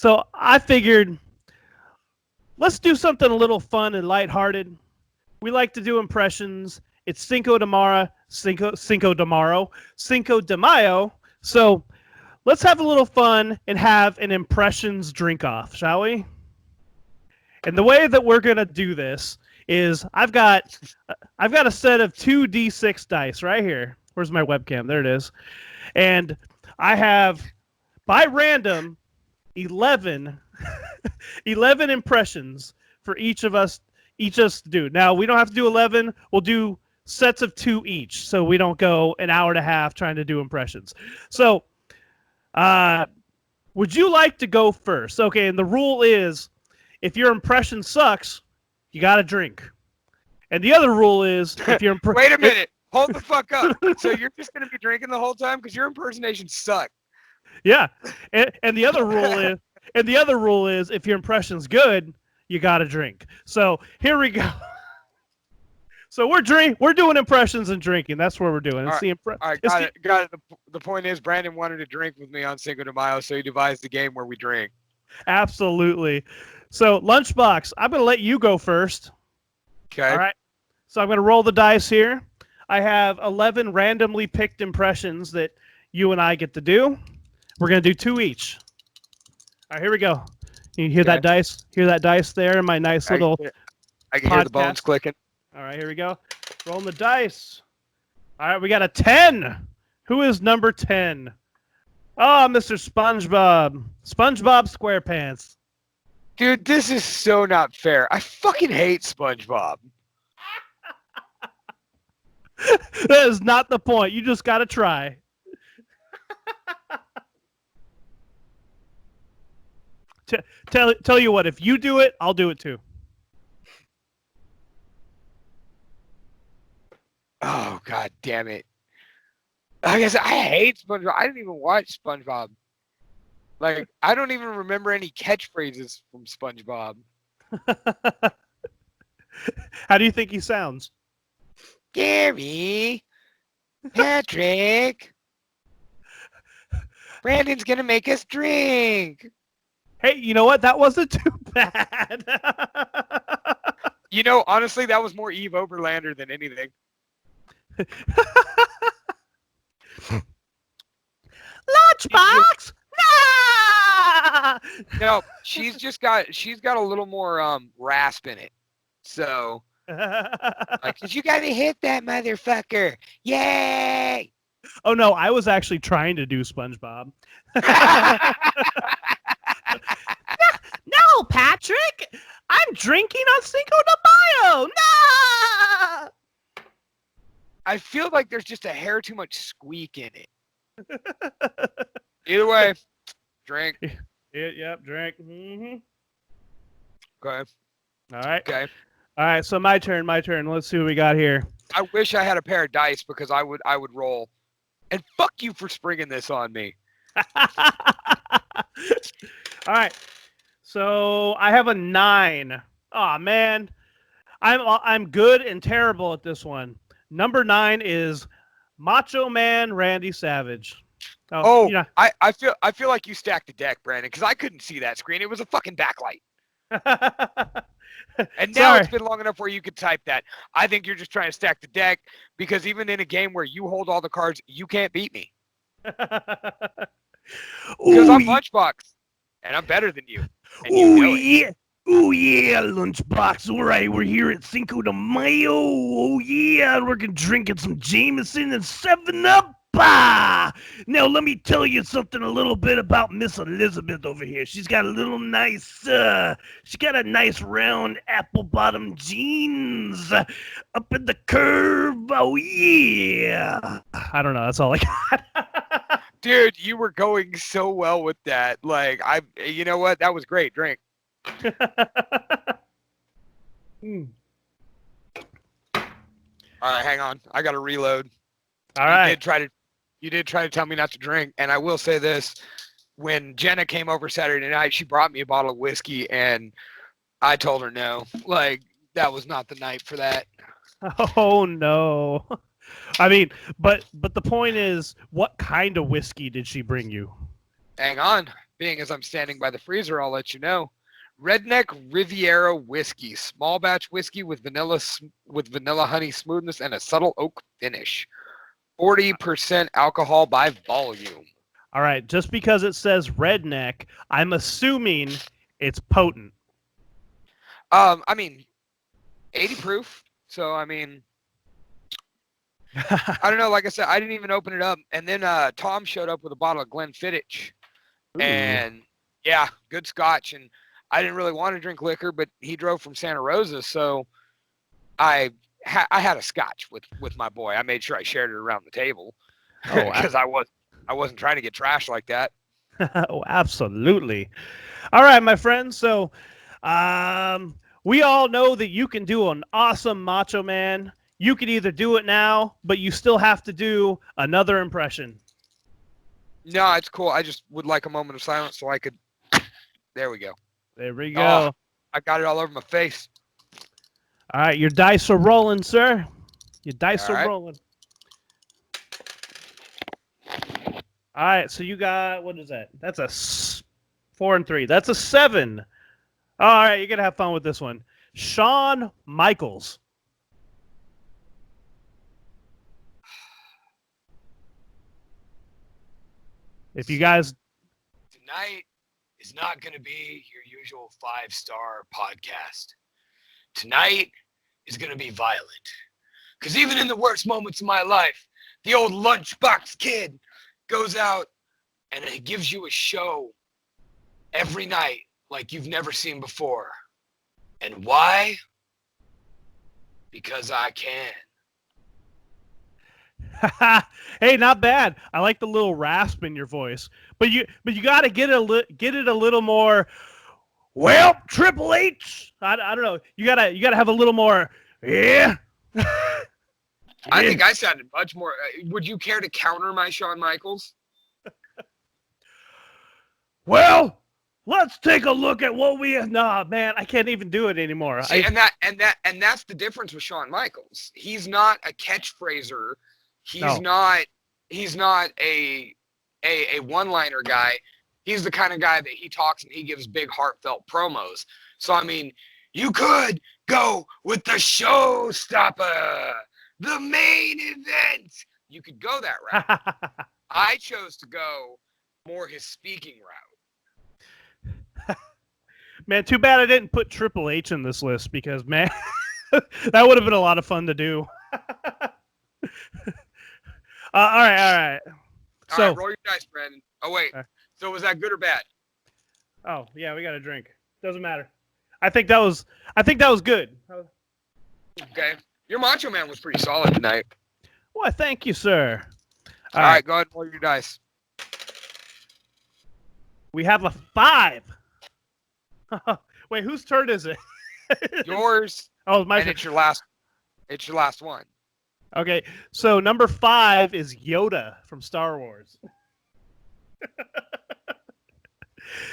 So I figured, let's do something a little fun and lighthearted. We like to do impressions. It's Cinco de Mayo. So let's have a little fun and have an impressions drink off, shall we? And the way that we're gonna do this is I've got a set of 2d6 dice right here. Where's my webcam? There it is. And I have, by random, 11 impressions for each of us to do. Now, we don't have to do 11. We'll do sets of 2 each, so we don't go an hour and a half trying to do impressions. So, would you like to go first? Okay, and the rule is, if your impression sucks, you got to drink. And the other rule is, if your Wait a minute. Hold the fuck up. So you're just going to be drinking the whole time? Because your impersonations suck. Yeah. And the other rule is, if your impression's good, you got to drink. So here we go. So we're doing impressions and drinking. That's what we're doing. All right, got it. The point is, Brandon wanted to drink with me on Cinco de Mayo, so he devised a game where we drink. Absolutely. So, Lunchbox, I'm going to let you go first. Okay. All right. So I'm going to roll the dice here. I have 11 randomly picked impressions that you and I get to do. We're going to do 2 each. All right, here we go. You hear that dice? Hear that dice there? My nice little I can hear the bones clicking. All right, here we go. Rolling the dice. All right, we got a 10. Who is number 10? Oh, Mr. SpongeBob. SpongeBob SquarePants. Dude, this is so not fair. I fucking hate SpongeBob. That is not the point. You just got to try. Tell you what, if you do it, I'll do it too. Oh, God damn it. I guess I hate SpongeBob. I didn't even watch SpongeBob. Like, I don't even remember any catchphrases from SpongeBob. How do you think he sounds? Gary, Patrick, Brandon's gonna make us drink. Hey, you know what? That wasn't too bad. You know, honestly, that was more Eve Oberlander than anything. Lunchbox! No, she's got a little more rasp in it. So, like, 'cause you gotta hit that motherfucker! Yay! Oh no, I was actually trying to do SpongeBob. No, Patrick! I'm drinking on Cinco de Mayo! No! I feel like there's just a hair too much squeak in it. Either way, drink. Yep, drink. Mm-hmm. Okay. All right. Okay. All right, so my turn. Let's see what we got here. I wish I had a pair of dice because I would roll. And fuck you for springing this on me. All right. So I have a 9. Oh man, I'm good and terrible at this one. Number 9 is Macho Man Randy Savage. Oh, you know. I feel like you stacked the deck, Brandon, because I couldn't see that screen. It was a fucking backlight. And now it's been long enough where you could type that. I think you're just trying to stack the deck because even in a game where you hold all the cards, you can't beat me. Because I'm Lunchbox, and I'm better than you. Oh yeah. Oh yeah, Lunchbox. All right, we're here at Cinco de Mayo. Oh yeah, we're drinking some Jameson and 7-Up. Now let me tell you something a little bit about Miss Elizabeth over here. She's got a little nice, she got a nice round apple bottom jeans up in the curve. Oh yeah. I don't know. That's all I got. Dude, you were going so well with that. Like, you know what? That was great. Drink. All right, hang on. I got to reload. All right. You did try to tell me not to drink, and I will say this. When Jenna came over Saturday night, she brought me a bottle of whiskey, and I told her no. Like, that was not the night for that. Oh, no. I mean, but the point is, what kind of whiskey did she bring you? Hang on. being as I'm standing by the freezer, I'll let you know. Redneck Riviera whiskey, small batch whiskey with vanilla honey smoothness and a subtle oak finish. 40% alcohol by volume. All right, just because it says redneck, I'm assuming it's potent. I mean, 80 proof. So I mean, I don't know. Like I said, I didn't even open it up, and then Tom showed up with a bottle of Glenfiddich, and yeah, good scotch. And I didn't really want to drink liquor, but he drove from Santa Rosa, so I had a scotch with my boy. I made sure I shared it around the table because I wasn't trying to get trashed like that. Oh, absolutely. All right, my friends. So, we all know that you can do an awesome Macho Man. You can either do it now, but you still have to do another impression. No, it's cool. I just would like a moment of silence so I could. There we go. There we go. Oh, I got it all over my face. All right, your dice are rolling, sir. Your dice All are right. rolling. All right, so you got, what is that? That's a 4 and 3. That's a 7. All right, you're going to have fun with this one. Shawn Michaels. If you guys... Tonight is not going to be your usual 5-star podcast. Tonight is going to be violent. Because even in the worst moments of my life, the old lunchbox kid goes out and it gives you a show every night like you've never seen before. And why? Because I can. Hey, not bad. I like the little rasp in your voice, but you got to get it a little more. Well, Triple H. I don't know. You gotta have a little more. Yeah. I think I sounded much more. Would you care to counter my Shawn Michaels? Well, let's take a look at what we have. Nah, man, I can't even do it anymore. See, and that's the difference with Shawn Michaels. He's not a catchphraser. He's not a one-liner guy. He's the kind of guy that he talks and he gives big heartfelt promos. So I mean, you could go with the showstopper, the main event. You could go that route. I chose to go more his speaking route. Man, too bad I didn't put Triple H in this list because, man, that would have been a lot of fun to do. All right. All right, roll your dice, Brandon. Oh, wait. So was that good or bad? Oh, yeah, we got a drink. Doesn't matter. I think that was good. Okay. Your Macho Man was pretty solid tonight. Well, thank you, sir. All right, go ahead and roll your dice. We have a 5. Wait, whose turn is it? Yours. Oh, my turn. It's your last one. Okay, so number 5 is Yoda from Star Wars.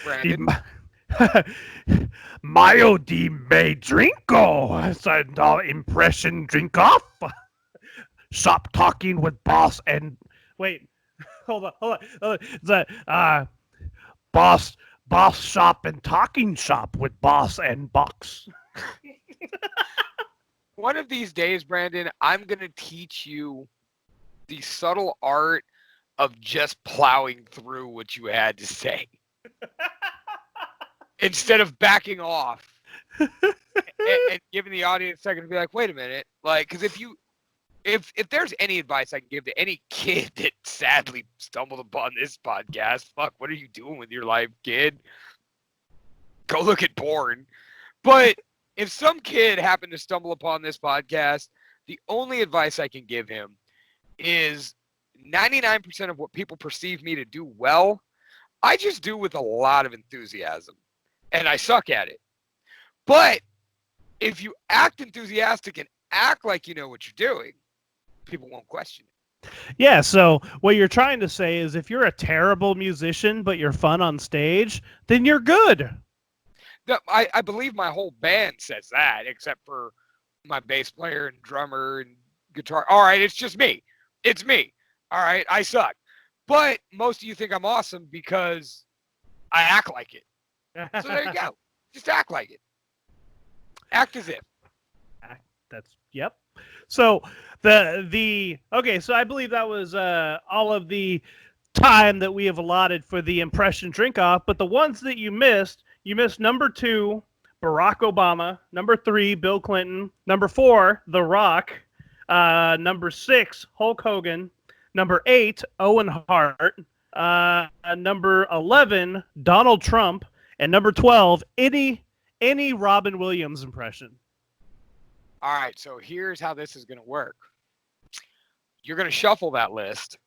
Brandon. Mayo di me drinko. Said impression drink off. Shop talking with boss and wait. Hold on. The boss shop and talking shop with boss and box. One of these days, Brandon, I'm going to teach you the subtle art of just plowing through what you had to say. Instead of backing off and giving the audience a second to be like, wait a minute. Like, because if there's any advice I can give to any kid that sadly stumbled upon this podcast, fuck, what are you doing with your life, kid? Go look at porn. But if some kid happened to stumble upon this podcast, the only advice I can give him is 99% of what people perceive me to do well, I just do with a lot of enthusiasm. And I suck at it. But if you act enthusiastic and act like you know what you're doing, people won't question it. Yeah, so what you're trying to say is if you're a terrible musician but you're fun on stage, then you're good. I believe my whole band says that, except for my bass player and drummer and guitar. All right, it's just me. It's me. All right, I suck. But most of you think I'm awesome because I act like it. So there you go. Just act like it. Act as if. That's yep. So okay, so I believe that was all of the time that we have allotted for the impression drink off, but the ones that you missed number 2, Barack Obama, number 3, Bill Clinton, number 4, The Rock, number 6, Hulk Hogan, number 8, Owen Hart, number 11, Donald Trump, and number 12, any Robin Williams impression. All right, so here's how this is going to work. You're going to shuffle that list,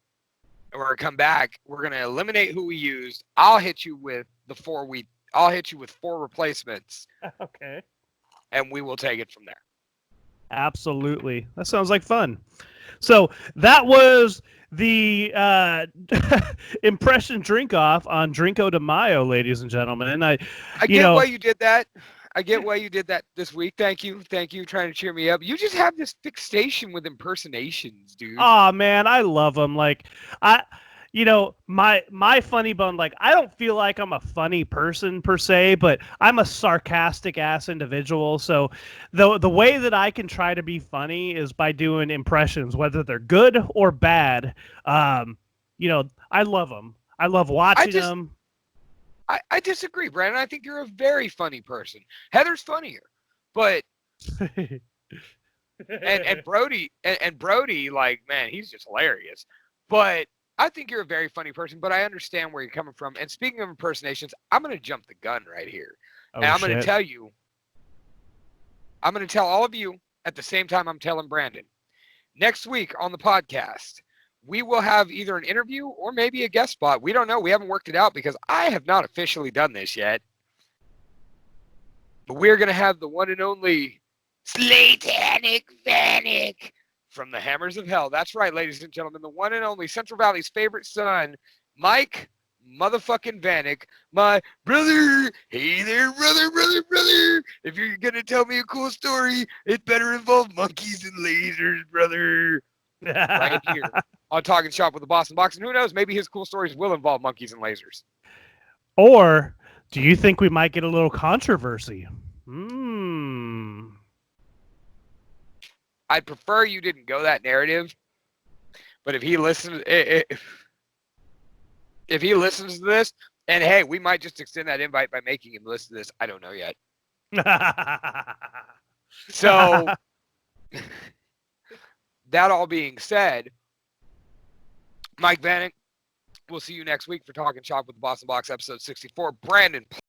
and we're going to come back. We're going to eliminate who we used. I'll hit you with 4 replacements. Okay. And we will take it from there. Absolutely. That sounds like fun. So that was the impression drink off on Drinko de Mayo, ladies and gentlemen. And I get why you did that. I get why you did that this week. Thank you. Trying to cheer me up. You just have this fixation with impersonations, dude. Oh man, I love them. Like my funny bone, like I don't feel like I'm a funny person per se, but I'm a sarcastic ass individual. So the way that I can try to be funny is by doing impressions, whether they're good or bad. I love them. I love watching them. I disagree, Brandon. I think you're a very funny person. Heather's funnier, but and Brody, like, man, he's just hilarious. But I think you're a very funny person. But I understand where you're coming from. And speaking of impersonations, I'm going to jump the gun right here, and I'm going to tell you. I'm going to tell all of you at the same time I'm telling Brandon. Next week on the podcast, we will have either an interview or maybe a guest spot. We don't know. We haven't worked it out because I have not officially done this yet. But we're going to have the one and only Slatanic Vanek from the Hammers of Hell. That's right, ladies and gentlemen. The one and only Central Valley's favorite son, Mike motherfucking Vanek, my brother. Hey there, brother. If you're going to tell me a cool story, it better involve monkeys and lasers, brother. Right here on Talking Shop with the Boston Box. And who knows, maybe his cool stories will involve monkeys and lasers. Or do you think we might get a little controversy? I'd prefer you didn't go that narrative, but if he listens to this, and hey, we might just extend that invite by making him listen to this. I don't know yet. So that all being said, Mike Vanek, we'll see you next week for Talking Shop with the Boston Box, episode 64. Brandon,